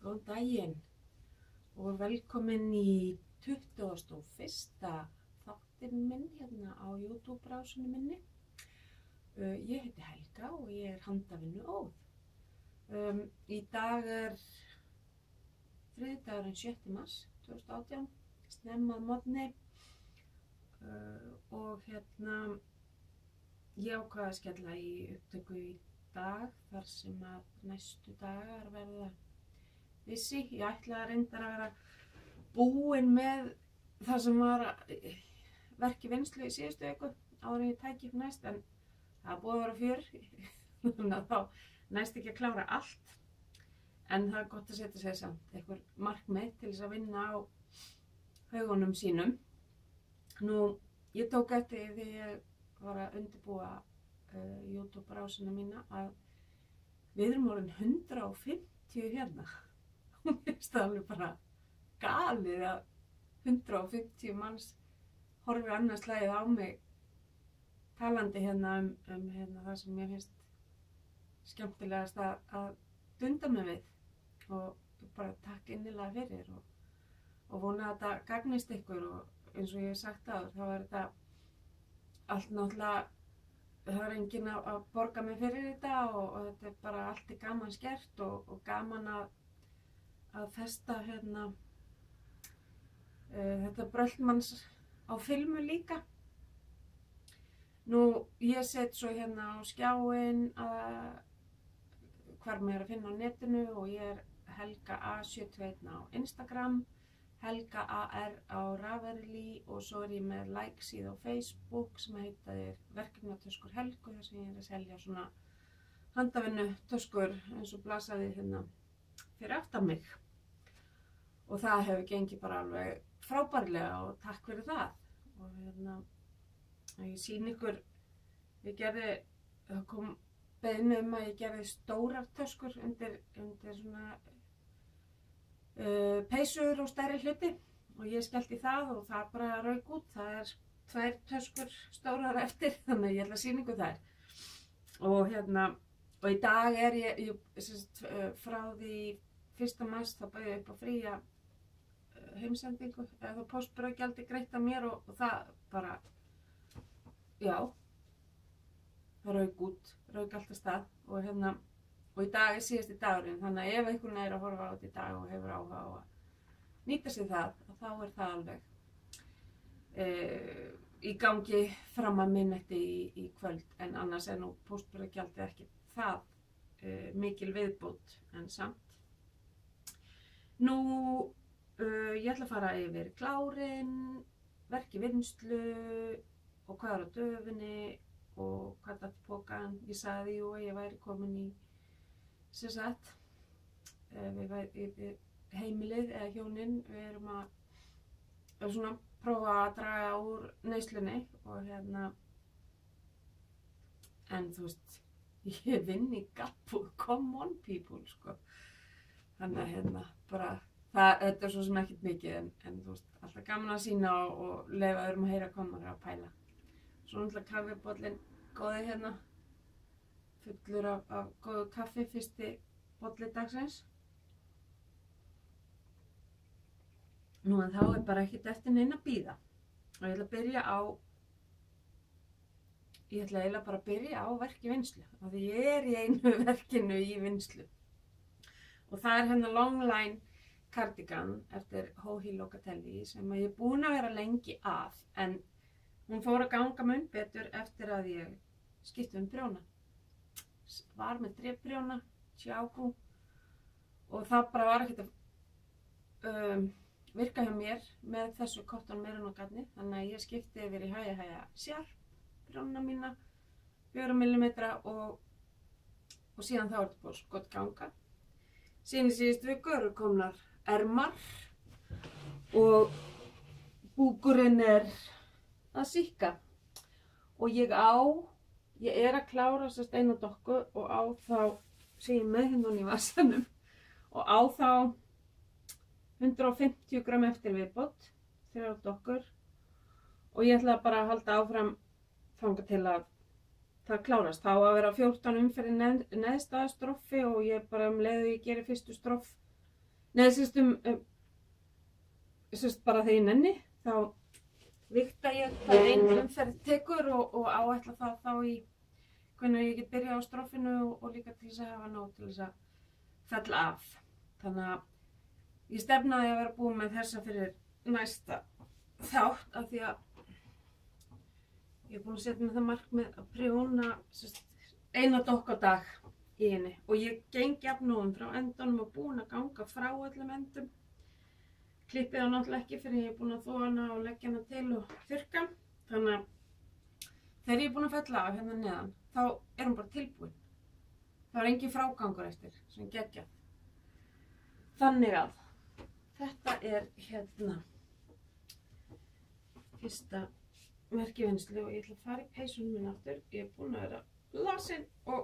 Góðan daginn og velkomin í 21. þáttinn minn hérna á YouTube-brásunni minni. Ég heiti Helga og ég er handavinnuóð. Í dag er þriðjudagurinn 7. mars 2018, snemma að morgni og hérna ég ákvað að skella í upptöku í dag þar sem að næstu dagar verða busy. Ég ætlaði reyndar að vera búin með það sem var verk í vinnslu í síðustu viku áður en ég tæki upp næst, en það búið að vera fjör þannig að þá næst ekki að klára allt, en það er gott að setja sér samt einhver markmið til þess að vinna á haugunum sínum. Nú, ég tók eftir því ég var að undirbúa YouTube-brásina mína að við erum orðin 150 hérna. Mér finnst það alveg bara galið að 150 manns horfi annars slagið á mig talandi hérna um það sem mér finnst skemmtilegast að dunda mig við, og bara takk innilega fyrir og vona að þetta gagnist ykkur. Og eins og ég hef sagt áður, þá er þetta allt náttúrulega, það er enginn að borga mig fyrir þetta og þetta er bara allt í gaman skert og gaman að festa hérna þetta bröllmanns á filmu líka. Nú, ég set svo hérna á skjáinn hvar maður er að finna á netinu og ég er Helga A71 á Instagram, Helga AR á Ravelli, og svo er ég með like-síðu á Facebook sem heitir Verkefnatöskur Helgu, þar sem ég er að selja svona handavinnutöskur eins og blasaði hérna fyrir aftan mig. Og það hefur gengið bara alveg frábærlega og takk fyrir það. Og hérna, ég sýni ykkur, það kom beiðni að ég gerði stórar töskur undir svona peysur og stærri hluti, og ég skellti það og það bara rauk út. Það er 2 töskur stórar eftir, þannig að ég ætla að sýna ykkur þær. Og hérna, og í dag er ég frá því 1. mars þá bauð ég upp á fría heimsendingu eða póstbrauðgjaldi greitt af mér og það bara, já, það rauk allt af stað. Og hérna, og í dag er síðasti dagurinn, þannig að ef einhvern er að horfa á þetta í dag og hefur áhuga á að nýta sér það, þá er það alveg í gangi fram að miðnætti í kvöld, en annars er nú póstbrauðgjaldið ekki það mikil viðbót, en samt. Nú, ég ætla að fara yfir klárinn, verk í vinnslu og hvað er á döfinni og hvað datt í pokann. Ég sagði jú að ég væri komin í heimilið eða hjónin, við erum að svona prófa að draga úr neyslunni og hérna, en þú veist, ég vinn í Gabbúð, come on people, sko. Þannig að hérna, bara, þetta er svo sem ekkert mikið, en þú veist, alltaf gaman að sýna og leyfa öðrum að heyra hvað maður er að pæla. Svo náttúrulega kaffibollinn góði hérna, fullur af góðu kaffi, fyrsti bolli dagsins. Nú, en þá er bara ekkert eftir neina að bíða. Og ég ætla eiginlega bara að byrja á verk í vinnslu, af því ég er í einu verkinu í vinnslu. Og það er hérna Long Line Cardigan eftir Johi Locatelli sem ég er búin að vera lengi að, en hún fór að ganga mun betur eftir að ég skipti prjóna. Var með drepprjóna, Chiago, og það bara var ekkert að virka hjá mér með þessu cotton merino garni, þannig að ég skipti yfir í hæja sjarp prjóna mína, 4 mm, og síðan þá er þetta búið gott ganga. Síðan í síðustu viku eru komnar ermar og búkurinn er að síkka, og ég er að klára þessa steinadokku og á þá, sé ég með hérna í vasanum, og á þá 150 gram eftir viðbót, 3 dokkur, og ég ætla bara að halda áfram þangað til að það klárast. Þá að vera 14 umferðir neðsta stroffi og ég bara leiði ég geri fyrstu stroff Nei, bara þegar ég nenni, þá vigta ég hvað ein umferð tekur og áætla það þá í hvernig ég get byrjað á stroffinu og líka til þess að hafa nóg til þess að fella af. Þannig að ég stefnaði að vera búin með þessa fyrir næsta þátt af því að ég er búin að setja með það markmið að prjóna eina dokk á dag í henni og ég geng jafnóðum frá endunum og búin að ganga frá öllum endum. Klippið á náttúrulega ekki fyrir ég er búin að þvo hana og leggja hana til og þurrka. Þannig að þegar ég er búin að fella af hérna neðan, þá er hún bara tilbúin. Það er engin frágangur eftir, sem geggjað. Þannig að þetta er hérna fyrsta merkivinnslu og ég ætla að fara í peysunum minn aftur. Ég er búin að vera lasin og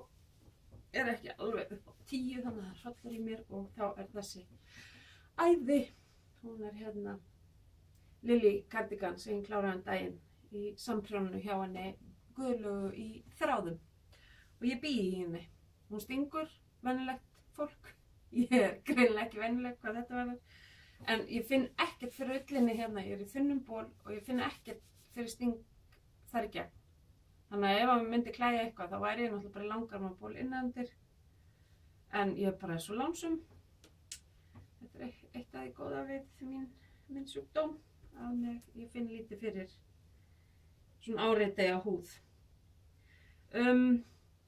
er ekki alveg upp á 10 þannig að það hrollur í mér og þá er þessi æði. Hún er hérna Lily Cardigan sem ég kláraði daginn í samprjóninu hjá henni Guðlaugu í þráðum og ég bý í henni. Hún stingur venjulegt fólk. Ég er greinilega ekki venjuleg hvað þetta verður en ég finn ekkert fyrir ullinni hérna. Ég er í þunnum ból og ég finn ekkert fyrir sting þar í gegn. Þannig að ef að mér myndi klæja eitthvað þá væri ég náttúrulega bara langarmaból innandir en ég er bara svo lánsum. Þetta er eitt af því góða við minn sjúkdóm að ég finn lítið fyrir svona áreitega húð.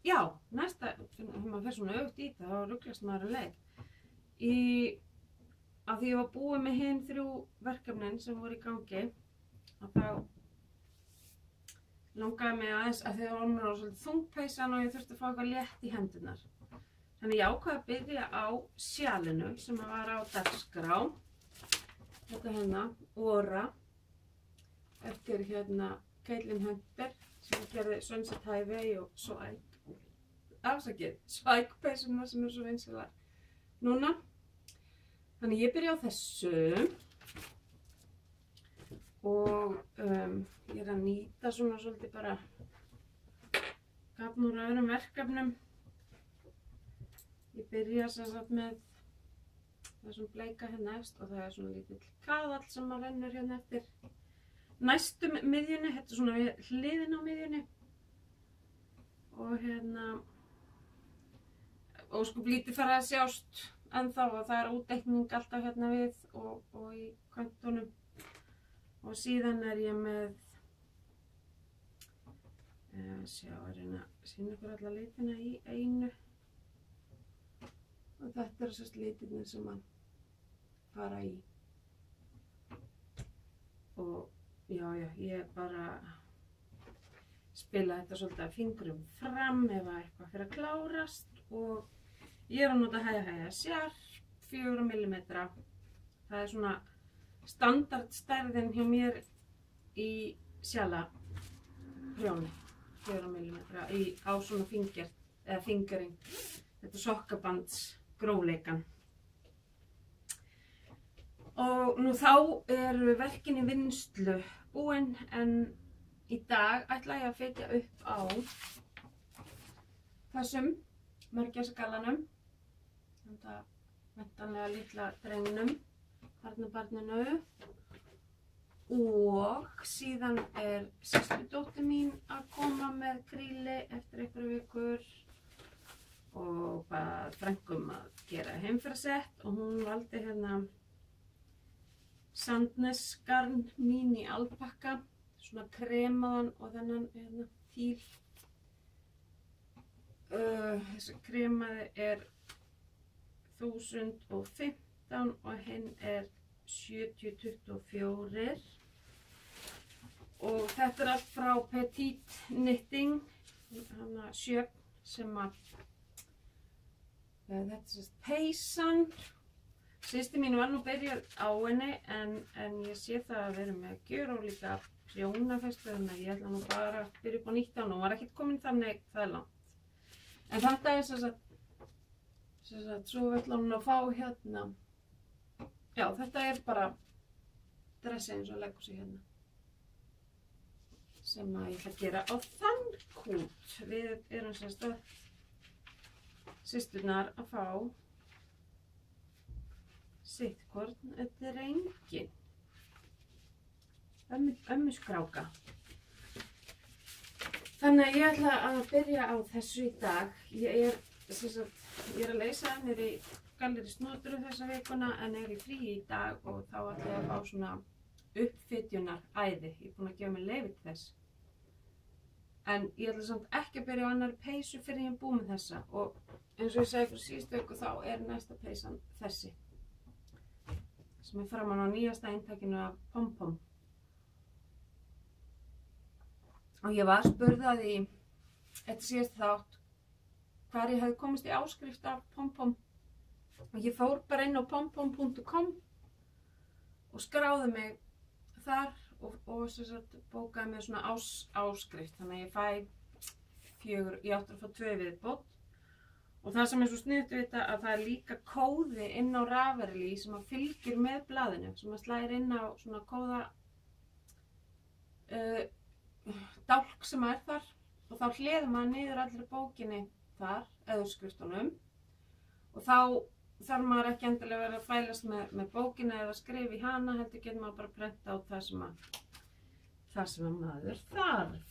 Já, næsta, þegar maður fer svona öfugt í það, þá ruglast maður leið. Af því ég var búið með hin 3 verkefnin sem voru í gangi, að þá langaði mig aðeins að þegar var mér á svolítið þungpeysan og ég þurfti að fá eitthvað létt í hendurnar. Þannig ég ákvað að byrja á sjalinu sem var á dagskrá. Þetta hérna, Ora, eftir hérna Caitlin Hunter sem gerði Sunset Highway og Swag-peysuna sem er svo vinsælar núna. Þannig ég byrja á þessu og ég er að nýta svona svolítið bara gafn úr öðrum verkefnum. Ég byrja sem sagt með þessum bleika hérna efst og það er svona lítill kaðall sem maður rennur hérna eftir næstum miðjunni, þetta er svona við hliðin á miðjunni og hérna óskup lítið farið að sjást ennþá og það er útdeikning alltaf hérna við og í köntunum og síðan er ég með sjá, er hérna að sýna ykkur alla litina í einu og þetta eru sérst litirnir sem mann fara í og já, ég bara spila þetta svolítið að fingrum fram ef eitthvað fyrir að klárast og ég er að nota hæja sjarp 4 mm. Það er svona standardstærðin hjá mér í sjalaprjóni 4 mm á svona fingering. Þetta er sokkabands grófleikan. Og nú þá eru verkin í vinnslu búin en í dag ætla ég að fitja upp á þessum mörgæsagallanum. Þetta væntanlega litla drengnum, barnabarninu. Og síðan er systurdóttir mín að koma með kríli eftir einhverju vikur og bara frænkum að gera heimferðasett og hún valdi hérna Sandnes garn mín í alpakka, svona kremaðan og þennan hérna tíl. Þessi kremaði er 1015 og hinn er 7024 og þetta er allt frá Petite Knitting, hana Sjöfn sem að þetta er peysan. Systir mín var nú byrjuð á henni en ég sé það að vera með gjörólíka prjónafestu þannig að ég ætla nú bara að byrja upp á nýtt á henni og var ekkert komin þannig það er langt. En þetta er svo við ætlum að fá hérna, já þetta er bara dressi eins og leggur sig hérna sem að ég ætla að gera á þann kút. Við erum systurnar að fá sittkorn, þetta engin ömmuskráka. Þannig að ég ætla að byrja á þessu í dag. Ég er að leysa hennir í Galleri Snotrur þessa vikuna en er í fríi í dag og þá ætla ég að fá svona uppfitjunaræði. Ég er búin að gefa mér leyfi til þess. En ég ætla samt ekki að byrja á annarri peysu fyrir ég er búin með þessa og eins og ég segi fyrir síðustu viku þá er næsta peysan þessi. Sem er framan á nýjasta eintakinu af Pom-Pom. Og ég var spurð að því eftir síðast þátt hvar ég hefði komist í áskrift af Pom-Pom. Og ég fór bara inn á pompom.com og skráði mig þar og bókaði mér svona áskrift. Þannig að ég ég átti að fá 2 viðbót. Og það sem er svo sniðugt við þetta að það er líka kóði inn á Ravelry sem að fylgir með blaðinu. Sem að slæðir inn á svona kóða dálk sem er þar og þá hliður maður niður allri bókinni þar, eða skriftunum og þá þarf maður ekki endilega verið að fælast með bókina eða skrifa í hana, heldur getur maður bara að prenta á það sem að maður þarf.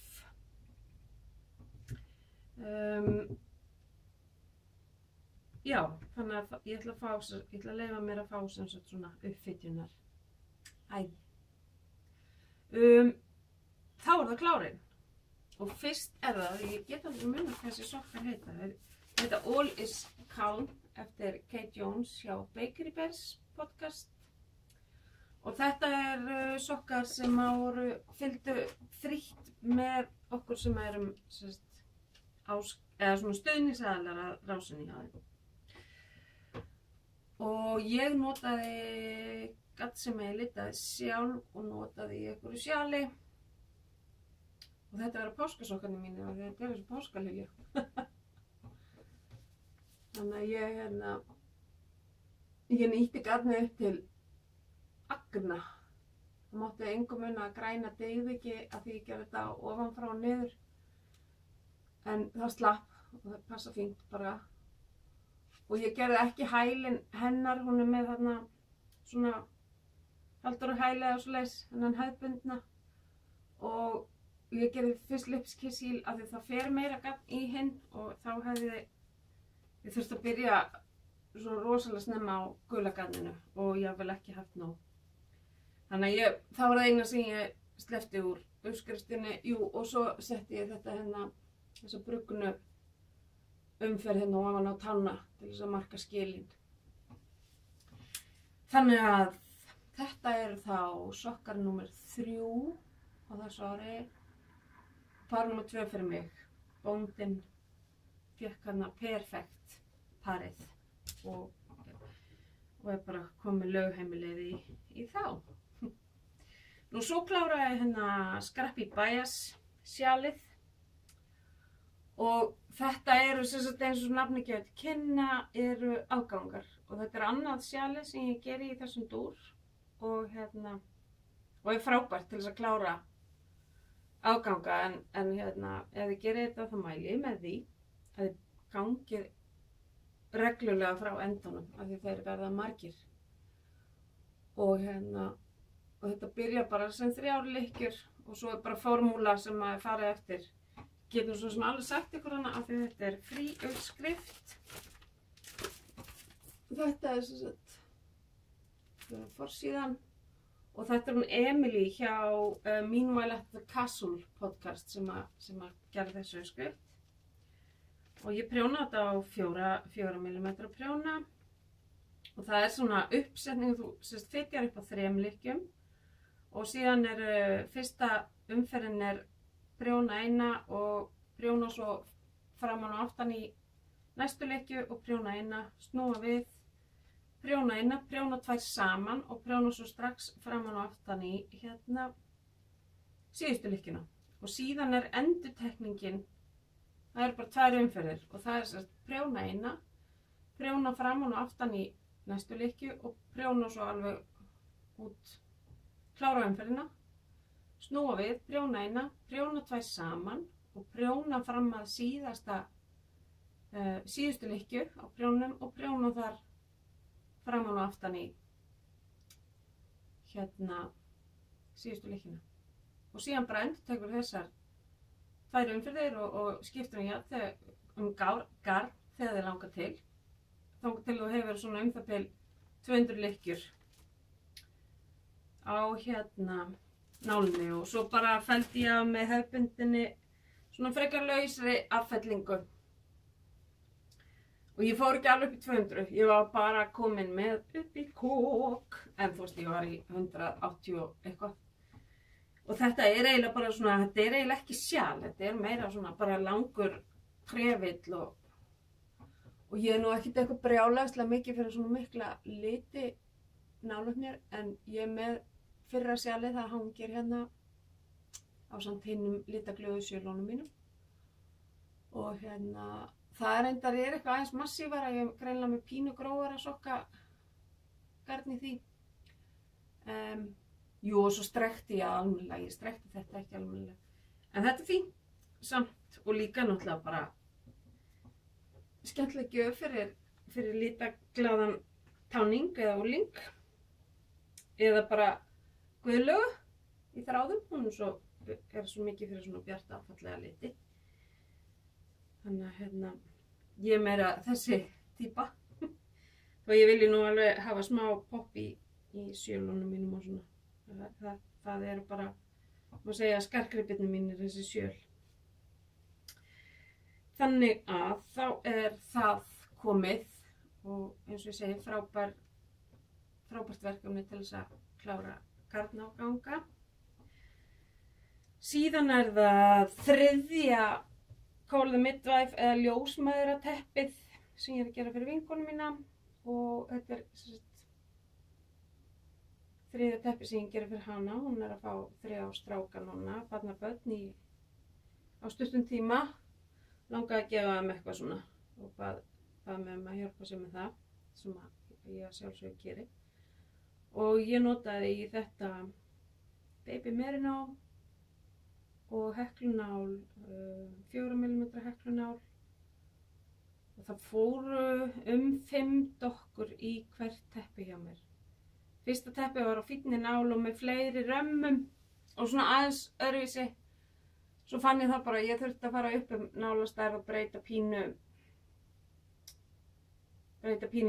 Já, þannig að ég ætla að leyfa mér að fá sem sagt svona uppfitjunar æði. Þá er það klárinn og fyrst er það, ég get aldrei munað hvað þessi sokkar heita. Þetta All is Calm eftir Kate Jones hjá Bakery Bears podcast og þetta er sokkar sem fylgdu frítt með okkur sem erum eða svona stuðningsaðilar að rásinni hjá þeim. Og ég notaði gatt sem ég litaði sjálf og notaði í einhverju sjali. Og þetta verður páskasokkarnir mínu og þetta er þessu páskalilju. Þannig að ég nýtti gatni upp til agna. Það mátti engum muna að græna deyði ekki að því ég gerði þetta ofanfrá og niður. En það slapp og það passa fínt bara. Og ég gerði ekki hælinn hennar, hún er með þarna svona haldur og hæli eða svoleiðis, hennan hefðbundna. Og ég gerði fyrst lipskissíl af því það fer meira gagn í hinn og þá hefði ég þurfti að byrja svo rosalega snemma á gula gagninu og ég hafði vel ekki haft nóg. Þannig að það var það eina sem ég sleppti úr uppskriftinni, og svo setti ég þetta þessa brugnu umferð ofan á tanna til þess að marka skilin. Þannig að þetta eru þá sokkar númer 3 á þessu ári. Par númer 2 fyrir mig. Bóndinn fékk perfekt parið og er bara komið lögheimilið í þá. Nú svo kláraði ég Scrappy Bias sjalið og þetta eru sem sagt eins og nafni gefur til kynna eru afgangar og þetta er annað sjali sem ég geri í þessum dúr og er frábært til þess að klára afganga en ef þið gerir þetta þá mæli ég með því að þið gangið reglulega frá endunum af því þeir verða margir og þetta byrja bara sem 3 lykkjur og svo er bara formúla sem maður farið eftir. Getur svo sem alveg sagt ykkur hana af því þetta er frí uppskrift. Þetta er sem sagt forsíðan og þetta er hún Emily hjá Meanwhile at the Castle podcast sem að gerði þessu uppskrift. Og ég prjóna þetta á 4 mm prjóna og það er svona uppsetning, þú fitjar upp á 3 lykkjum og síðan fyrsta umferðin prjóna eina og prjóna svo framan og aftan í næstu lykkju og prjóna eina, snúa við, prjóna eina, prjóna 2 saman og prjóna svo strax framan og aftan í síðustu lykkjuna. Og síðan endurtekningin, það eru bara 2 umferðir og það er prjóna eina, prjóna framan og aftan í næstu lykkju og prjóna svo alveg út, klára umferðina. Snúa við, prjóna eina, prjóna 2 saman og prjóna fram að síðustu lykkju á prjónum og prjóna þar framan og aftan í síðustu lykkjuna. Og síðan bara endurtekur þessar 2 umferðir og skiptir garn þegar þið langar til. Þangað til þú hefur svona það bil 200 lykkjur á nálinni og svo bara felldi ég af með hefðbundinni svona frekar lausri affellingu. Og ég fór ekki alveg upp í 200, ég var bara komin með upp í kók, en þú veist ég var í 180 og eitthvað. Og þetta er eiginlega bara svona, þetta er eiginlega ekki sjal, þetta er meira svona bara langur trefill og ég er nú ekkert eitthvað brjálæðislega mikið fyrir svona mikla liti nálægt mér, en ég er með fyrra sjalið, það hangir hérna ásamt hinnum litaglöðu sjölunum mínum. Og það er eitthvað aðeins massívara, ég er greinilega með pínu grófara sokkagarn í því. Jú, og svo strekkti ég almennilega, ég strekkti þetta ekki almennilega. En þetta er fínt samt og líka náttúrulega bara skemmtileg gjöf fyrir litaglaðan táning eða úling. Eða bara guðlögu í þráðum, hún er svo mikið fyrir svona bjarta fallega liti. Þannig að ég er meira þessi típa. Og ég vilji nú alveg hafa smá popp í sjölunum mínum og svona. Það eru bara, má segja, skartgripirnir mínir þessi sjöl. Þannig að þá er það komið og eins og ég segi frábært verkefni til þess að klára garnáganga. Síðan er það 3. Call the Midwife eða ljósmæðrateppið sem ég er að gera fyrir vinkonu mína og þetta er 3. teppið sem ég gerir fyrir hana. Hún er að fá 3 stráka núna, barnabörn á stuttum tíma. Langaði að gefa þeim eitthvað svona og bað mig að hjálpa sér með það sem ég sjálfsög geri. Og ég notaði í þetta Baby Merino og heklunál, 4 mm heklunál. Og það fóru 5 dokkur í hvert teppi hjá mér. Fyrsta teppið var á fínni nál og með fleiri römmum og svona aðeins öðruvísi. Svo fann ég það bara, ég þurfti að fara upp nálastærð og breyta pínu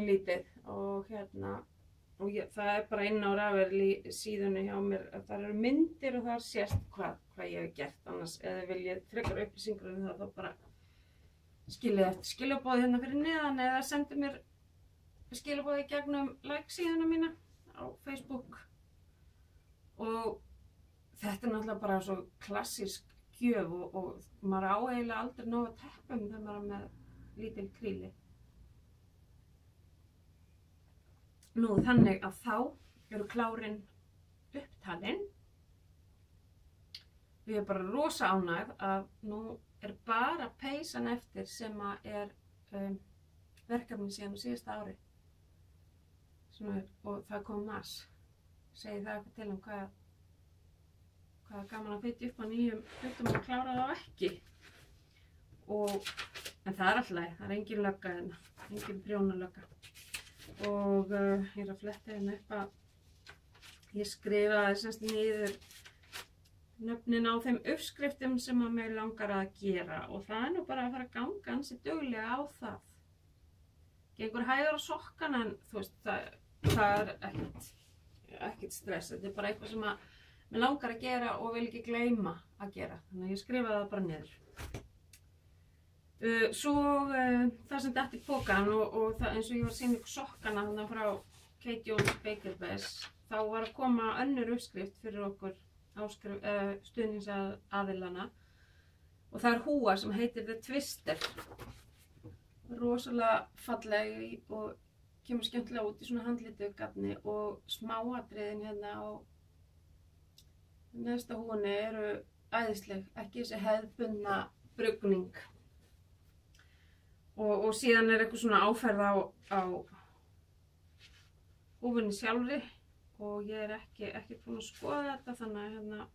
lítið og það er bara inn á rafverði síðunni hjá mér að það eru myndir og það sést hvað ég hef gert, annars eða viljið frekar upplýsingur um það þá bara skiljið eftir skilabóð hérna fyrir neðan eða sendi mér skilabóði gegnum síðuna mína á Facebook. Og þetta er náttúrulega bara svo klassísk gjöf og maður á eiginlega aldrei nóg að teppum þegar maður er með lítil kríli. Nú þannig að þá eru klárin upptalin. Ég er bara rosa ánægð að nú er bara peysan eftir sem er verkefni síðan á síðasta ári. Og það kom mars. Segi það eitthvað til hvað er gaman að fitja upp á nýjum hlutum og klára það ekki. En það er alltaf, það er engin lögga hérna, engin prjónalögga. Og ég er að fletta hérna upp að ég skrifaði semst niður nöfnin á þeim uppskriftum sem að mig langar að gera og það er nú bara að fara að ganga ansi duglega á það. Gengur hægur á sokkana en þú veist, það er ekkert stress, þetta er bara eitthvað sem að mig langar að gera og vil ekki gleyma að gera, þannig að ég skrifaði það bara niður. Svo það sem datt í pokann og það, eins og ég var að sýna ykkur sokkana þannig frá Kate Jones Baker Base, þá var að koma önnur uppskrift fyrir okkur stuðningsaðilana og það er húa sem heitir The Twister. Rosalega falleg og kemur skemmtilega út í svona handlitugatni og smáatriðin hérna á næsta húnni eru æðisleg, ekki þessi hefðbundna brugning. Og síðan er eitthvað svona áferð á húfunni sjálfri og ég er ekki búin að skoða þetta þannig að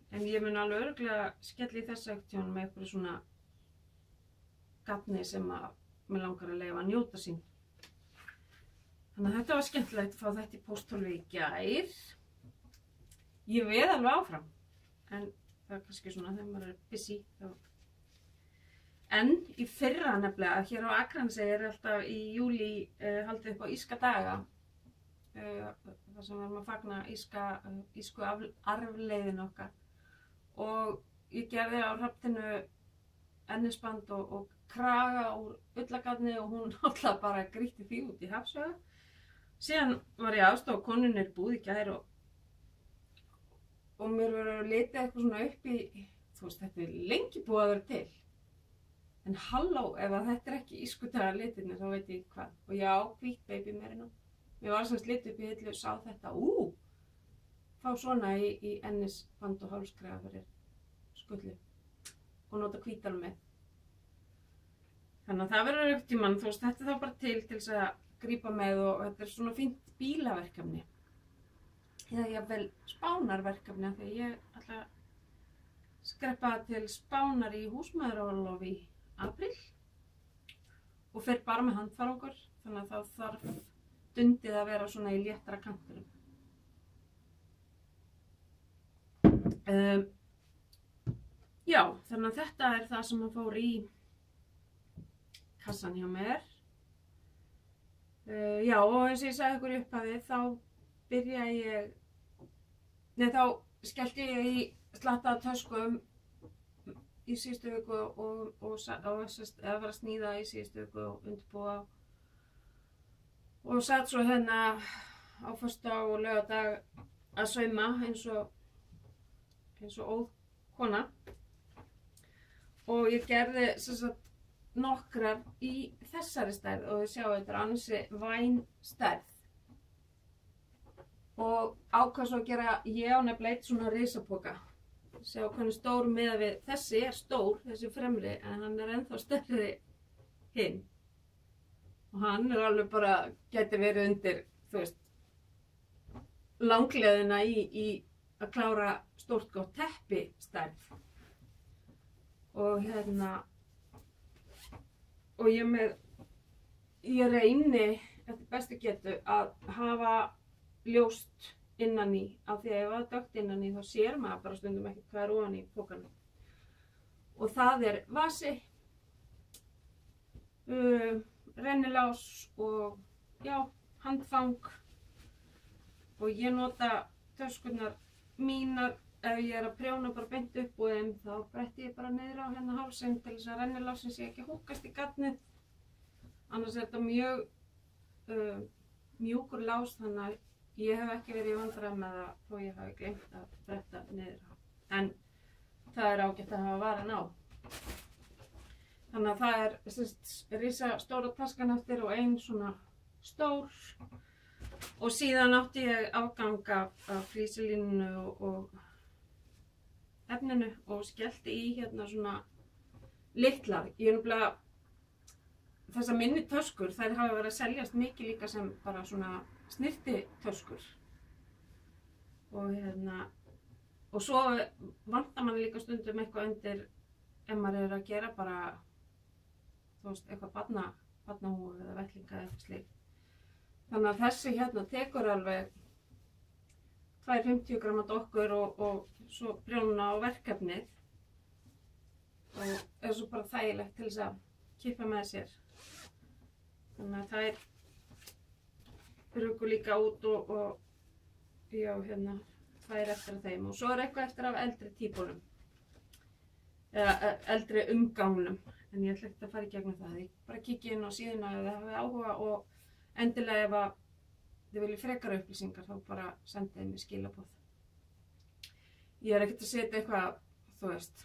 en ég mun alveg örugglega skella í þessa aktjón með eitthvað svona gatni sem að mig langar að leyfa að njóta sín. Þannig að þetta var skemmtilegt að fá þetta í pósthólfi í gær. Ég veð alveg áfram, en það er kannski svona þegar maður er busy. En í fyrra nefnilega, hér á Akranesi er alltaf í júlí haldið upp á írska daga. þar sem við erum að fagna ísku arfleiðin okkar. Og ég gerði á hrafntinu ennisband og kraga úr ullagatni og hún alltaf bara grýtti því út í hafsauga. Síðan var ég aðstoð á konunni í búð í gær og mér verður að lita eitthvað svona upp í, þú veist, þetta er lengi búið að vera til. En halló, ef þetta er ekki ískutaga litirnir, þá veit ég hvað. Og já, hvít baby merino. Mér var semst litið upp í hillu og sá þetta, fá svona í ennisband og hálskrefa fyrir skullu. Og nota hvítan með. Þannig að það verður einhvern tímann, þú veist, þetta er þá bara til þess að grípa með og þetta er svona fínt bílaverkefni. Eða jafnvel spánarverkefni, því ég ætla að skreppa til Spánar í húsmæðraorlof í apríl og fer bara með handfarangur, þannig að það þarf dundið að vera svona í léttara kantinum. Já, þannig að þetta er það sem fór í kassan hjá mér. Já, og eins og ég sagði ykkur í upphafi, þá skellti ég í slattaða töskum í síðustu viku og var að sníða í síðustu viku og undirbúa. Og satt svo hérna á föstudag og laugardag að sauma eins og óð kona. Og ég gerði sem sagt nokkrar í þessari stærð og þið sjáu þetta er ansi væn stærð. Og ákvað svo að gera, ég á nefnilega eitt svona risapoka. Sjá hvernig stór miðað við, þessi er stór, þessi fremri, en hann er ennþá stærri hinn. Og hann er alveg bara, gæti verið undir, þú veist, langleiðina í að klára stórt gott teppi stærð. Og hérna, og ég reyni eftir bestu getu að hafa ljóst innan í, af því að ef það er dökkt innan í þá sér maður bara stundum ekkert hvað er ofan í pokanum. Og það er vasi, rennilás og já, handfang. Og ég nota töskurnar mínar ef ég er að prjóna bara beint upp og þeim, þá bretti ég bara niður á hérna hálsinn til þess að rennilásin sé ekki húkast í gatnið. Annars er þetta mjög mjúkur lás, þannig að ég hef ekki verið í vandræðum með það þó ég hafi gleymt að bretta niður á. En það er ágætt að hafa varan á. Þannig að það er risastóra taskan eftir og ein svona stór. Og síðan átti ég afgang af flísilínunu og efninu og skellti í hérna svona litlar. Ég er nefnilega, þessar minni töskur, þær hafa verið að seljast mikið líka sem bara svona snyrtitöskur. Og hérna, og svo vantar mann líka stundum eitthvað undir ef maður er að gera bara, þú veist, eitthvað barnahúfu eða vettlinga eða eitthvað slíkt. Þannig að þessi hérna tekur alveg 250 grama dokkur og svo prjóna á verkefnið og er svo bara þægilegt til þess að kippa með sér. Þannig að þær ruku líka út og já, hérna, tvær eftir af þeim. Og svo er eitthvað eftir af eldri típunum, eða eldri umgangnum, en ég ætla ekki að fara í gegnum það. Ég bara kikki inn á síðuna ef þið hafið áhuga og endilega ef að þið viljið frekara upplýsingar þá bara sendið mér skilaboð. Ég er ekkert að setja eitthvað, þú veist,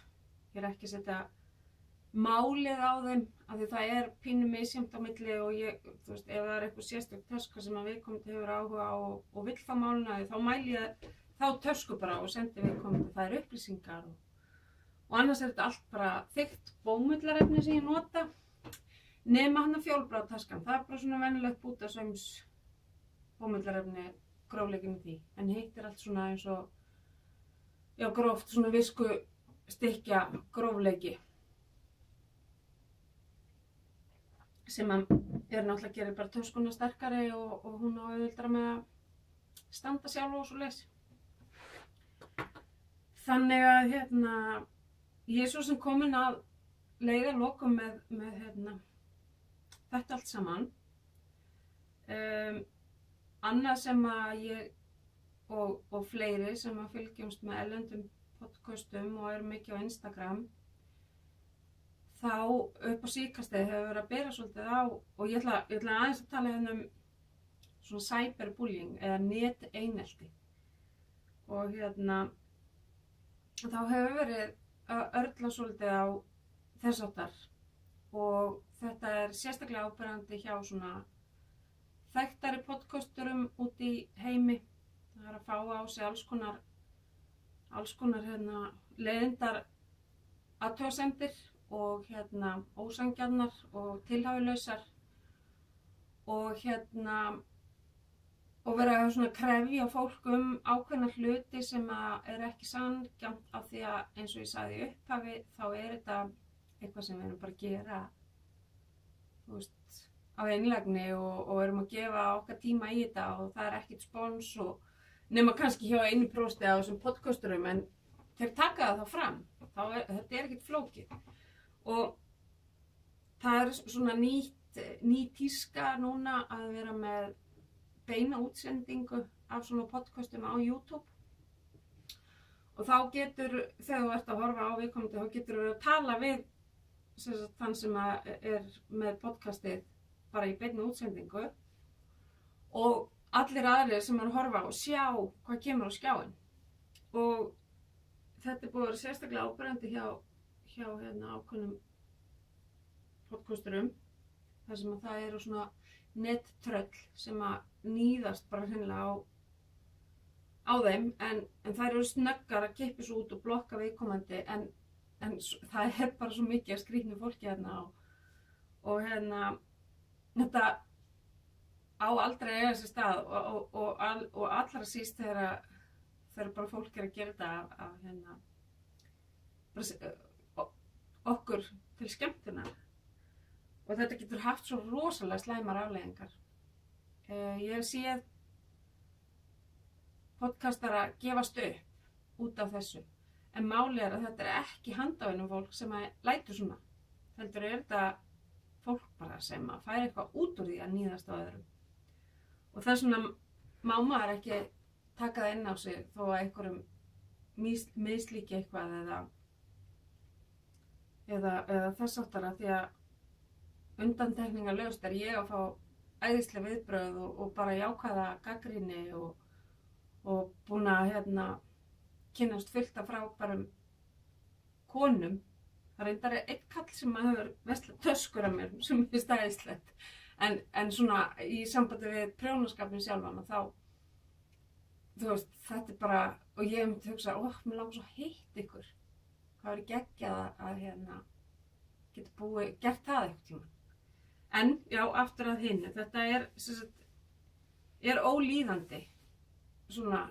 ég er ekki að setja málið á þeim, af því það er pínu misjafnt á milli og ég, þú veist, ef það er eitthvað sérstök töska sem að viðkomandi hefur áhuga á og vill fá málina því, þá mæli ég þá tösku bara og sendi viðkomandi, það er upplýsingar og annars er þetta allt bara þykkt bómullarefni sem ég nota, nema hann að fjólblátaskan, það er bara svona venjulegt bútasaums bómullarefni, grófleikinn í því, en hitt er allt svona eins og, já, gróft, svona visku stykja grófleiki. Sem náttúrulega gerir bara töskuna sterkari og hún á auðvitað með að standa sjálf og svo leys. Þannig að ég er svo sem komin að leiðarlokum með þetta allt saman. Annað sem að ég og fleiri sem að fylgjumst með erlendum podcastum og eru mikið á Instagram, þá upp á síðkastið hefur verið að bera svolítið á, og ég ætla aðeins að tala um svona cyberbullying eða neteinelti. Og þá hefur verið að örla svolítið á þess háttar, og þetta er sérstaklega áberandi hjá svona þekktari podcasturum út í heimi. Það er að fá á sig alls konar leiðindar athugasemdir og ósangjarnar og tilhæfulausar og og vera að svona krefja fólk ákveðna hluti sem er ekki sanngjarnt, af því að eins og ég sagði í upphafi, þá er þetta eitthvað sem við erum bara að gera, þú veist, á einlægni og erum að gefa okkar tíma í þetta, og það er ekkert spons og nema kannski hjá 1% af þessum podcasturum, en þeir taka það þá fram. Þetta er ekkert flókið. Og það er svona ný tíska núna að vera með beina útsendingu af svona podcastum á YouTube. Og þá getur, þegar þú ert að horfa á viðkomandi, þá getur þú að tala við þann sem er með podcastið bara í beinni útsendingu, og allir aðrir sem er að horfa og sjá hvað kemur á skjáinn. Og þetta er búið að vera sérstaklega áberandi hjá ákveðnum podcasturum, þar sem að það eru svona nettröll sem að níðast bara hreinlega á þeim, en þær eru snöggar að kippa svo út og blokka viðkomandi, en það er bara svo mikið að skrýtnu fólki og þetta á aldrei að eiga sér stað, og allra síst þegar bara fólk er að gera þetta af okkur til skemmtunar, og þetta getur haft svo rosalega slæmar afleiðingar. Ég hef séð podcastara gefast upp út af þessu, en málið er að þetta er ekki handavinum fólk sem lætur svona, heldur er þetta fólk bara sem að færa eitthvað út úr því að níðast á öðrum. Og þess vegna má maður ekki taka það inn á sig þó að einhverjum mislíki eitthvað eða þess áttar, því að undantekningarlaust er ég að fá æðisleg viðbrögð og bara jákvæða gagnrýni og búin að kynnast fullt af frábærum konum. Það reyndar einn kall sem hefur verslað töskur af mér sem er stæðislegt, en svona í sambandi við prjónaskapin sjálfan, og þá, þú veist, þetta er bara, og ég hef myndi hugsa, mér langar svo heitt ykkur, hvað er geggjað að geta gert það eitthvað tíma. En já, aftur að hinu, þetta er ólíðandi, svona,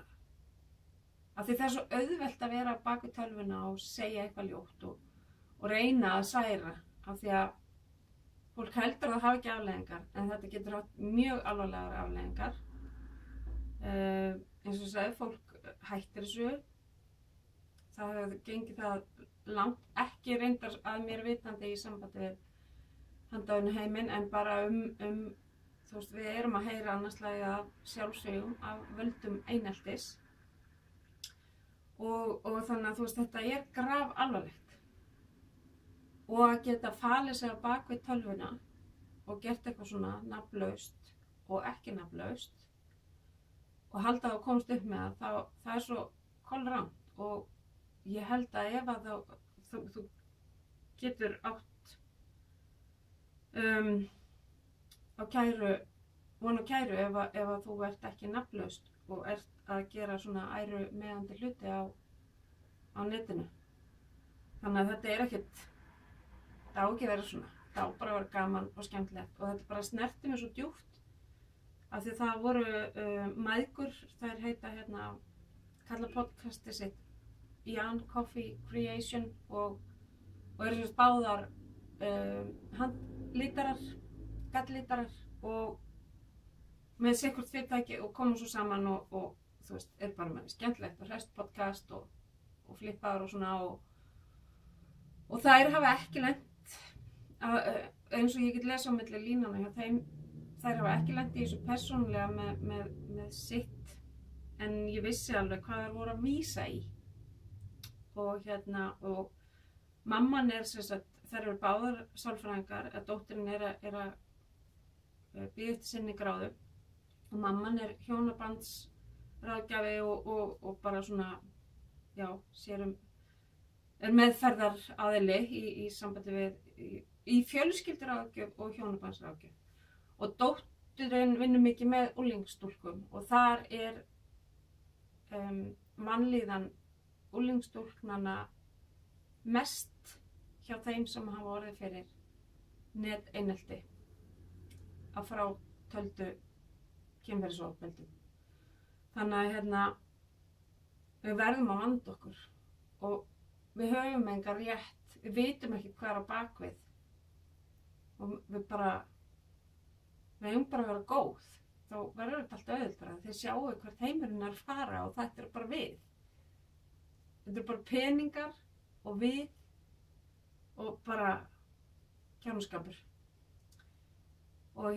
af því það er svo auðvelt að vera bak við tölvuna og segja eitthvað ljótt og reyna að særa, af því að fólk heldur að það hafi ekki afleiðingar, en þetta getur haft mjög alvarlegar afleiðingar. Eins og sagði, fólk hættir þessu, það hefur gengið það langt, ekki reyndar að mér vitandi í sambandi við handavinu heiminn, en bara þú veist, við erum að heyra annarslagi af sjálfsvígum af völdum eineltis, og þannig að þú veist, þetta er grafalvarlegt. Og að geta falið sig á bak við tölvuna og gert eitthvað svona nafnlaust og ekki nafnlaust og halda að komast upp með það er svo kolrangt. Og ég held að ef að þú getur átt von á kæru ef að þú ert ekki nafnlaust og ert að gera svona æru meðandi hluti á netinu. Þannig að þetta er ekkert, það á ekki að vera svona, það á bara að vera gaman og skemmtilegt, og þetta bara snerti mig svo djúpt, af því það voru mæðgur, þær heita kalla podcastið sitt Jan Coffee Creation og eru báðar handlítarar, gallítarar og með sérhvert fyrirtæki og komum svo saman og þú veist, bara með skemmtilegt og hresst podcast og flippaður og svona og þær hafa ekki lent eins og ég get lesa á milli línana hjá þeim, þær hafa ekki lent í þessu persónulega með sitt, en ég vissi alveg hvað þær voru að vísa í og mamman sem sagt, þær eru báðar sálfræðingar, að dóttirin er að bíða eftir sinni gráðu og mamman er hjónabandsráðgjafi og bara svona, já, er meðferðaraðili í sambandi við í fjölskylduráðgjöf og hjónabandsráðgjöf. Og dóttirin vinnur mikið með unglingsstúlkum og þar er mannlíðan unglingsstúlknanna mest hjá þeim sem hafa orðið fyrir neteinelti að frátöldu kynferðisofbeldi. Þannig að við verðum að vanda okkur og við höfum engan rétt, við vitum ekki hvað á bakvið og við eigum bara að vera góð, þá verður þetta allt auðveldara. Þið sjáu hvert heimurinn er að fara og þetta er bara við. Þetta er bara peningar og við og bara kjánaskapur. Og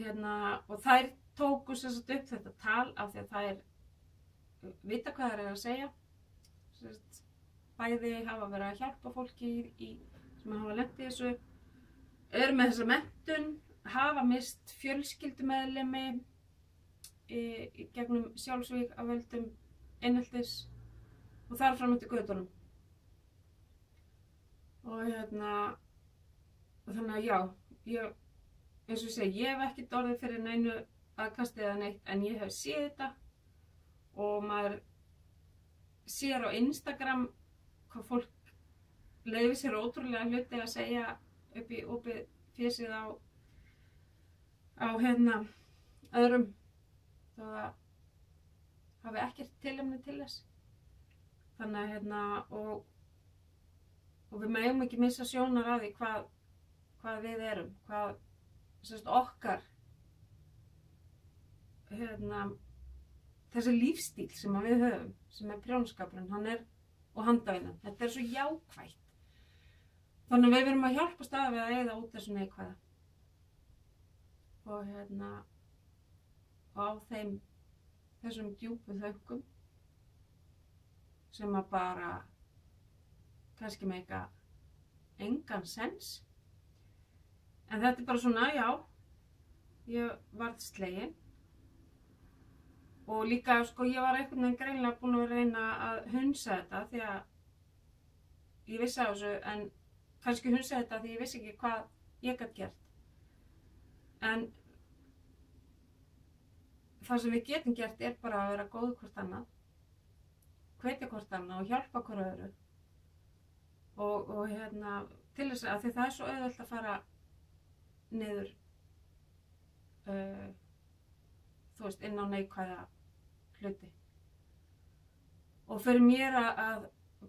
þær tóku sem sagt upp þetta tal af því að þær vita hvað þær að segja. Bæði hafa verið að hjálpa fólki sem hafa lent í þessu, eru með þessa menntun, hafa mist fjölskyldumeðlimi í gegnum sjálfsvíg af völdum eineltis og þar fram eftir götunum. Og þannig að já, eins og ég segi, ég hef ekkert orðið fyrir neinu aðkasti eða neitt, en ég hef séð þetta og maður sér á Instagram hvað fólk leyfir sér ótrúlega hluti að segja upp í opið fésið á öðrum þó það hafi ekkert tilefni til þess. Þannig og við megum ekki missa sjónar á því hvað við erum, hvað okkar þessi lífstíl sem við höfum, sem er prjónaskapurinn, og handavinnan, þetta er svo jákvætt. Þannig við verum að hjálpast að við að eyða út þessu neikvæða. Og á þessum djúpu þönkum sem að bara kannski meika engan sens. En þetta er bara svona, já, ég varð slegin. Og líka, ég var einhvern veginn greinilega búin að reyna að hunsa þetta því að ég vissi á þessu, en kannski hunsa þetta því ég vissi ekki hvað ég gat gert. En það sem við getum gert er bara að vera góð hvort annað, hvetja hvort annað og hjálpa hvort öðru. Og til þess að því það er svo auðvelt að fara niður, inn á neikvæða hluti. Og fyrir mér að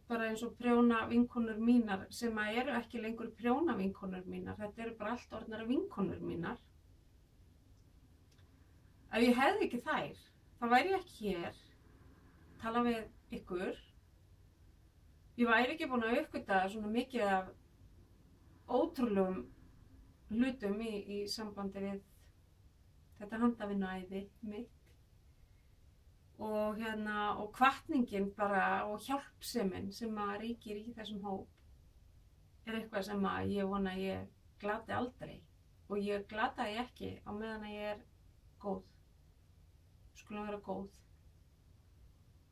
bara eins og prjóna vinkonur mínar sem að eru ekki lengur prjóna vinkonur mínar, þetta eru bara allt orðnar vinkonur mínar. Ef ég hefði ekki þær, þá væri ég ekki hér, tala við ykkur. Ég væri ekki búin að uppgöta svona mikið af ótrúlegum hlutum í sambandi við þetta handavinnuæði mitt. Og hvatningin bara og hjálpsemin sem að ríkir í þessum hóp er eitthvað sem að ég vona að ég glati aldrei. Og ég glata ég ekki á meðan að ég er góð. Skulum vera góð.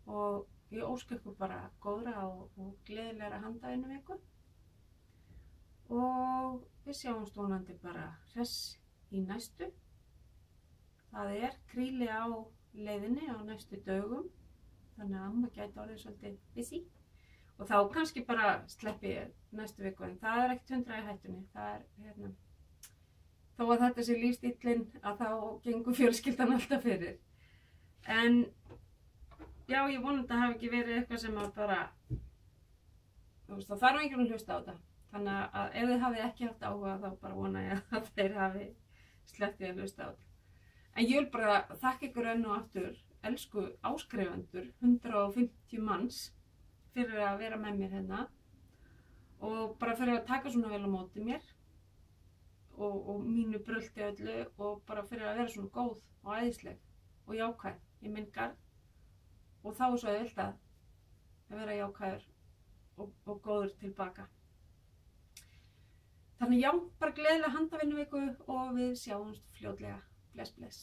Og ég óska ykkur bara góðra og gleðilegra handavinnuviku. Og við sjáumst vonandi bara hress í næstu. Það er kríli á leiðinni á næstu dögum, þannig að amma gæti orðið svolítið busy. Og þá kannski bara sleppi ég næstu viku, en það er ekkert 100 í hættunni. Það er, þó að þetta sé lífstíllinn, að þá gengur fjölskyldan alltaf fyrir. En já, ég vonandi að það hafi ekki verið eitthvað sem að bara, þá þarf einhvern að hlusta á þetta. Þannig að ef þið hafið ekki haft áhuga, þá bara vona ég að þeir hafi sleppti að hlusta á þetta. En ég vil bara þakka ykkur enn og aftur, elsku áskrifendur, 150 manns, fyrir að vera með mér hérna og bara fyrir að taka svona vel á móti mér og mínu brölti öllu og bara fyrir að vera svona góð og æðisleg og jákvæð í minn garð. Og þá er svo auðvelt að vera jákvæður og góður tilbaka. Þannig já, bara gleðilega handavinnuviku og við sjáumst fljótlega. Bless, bless.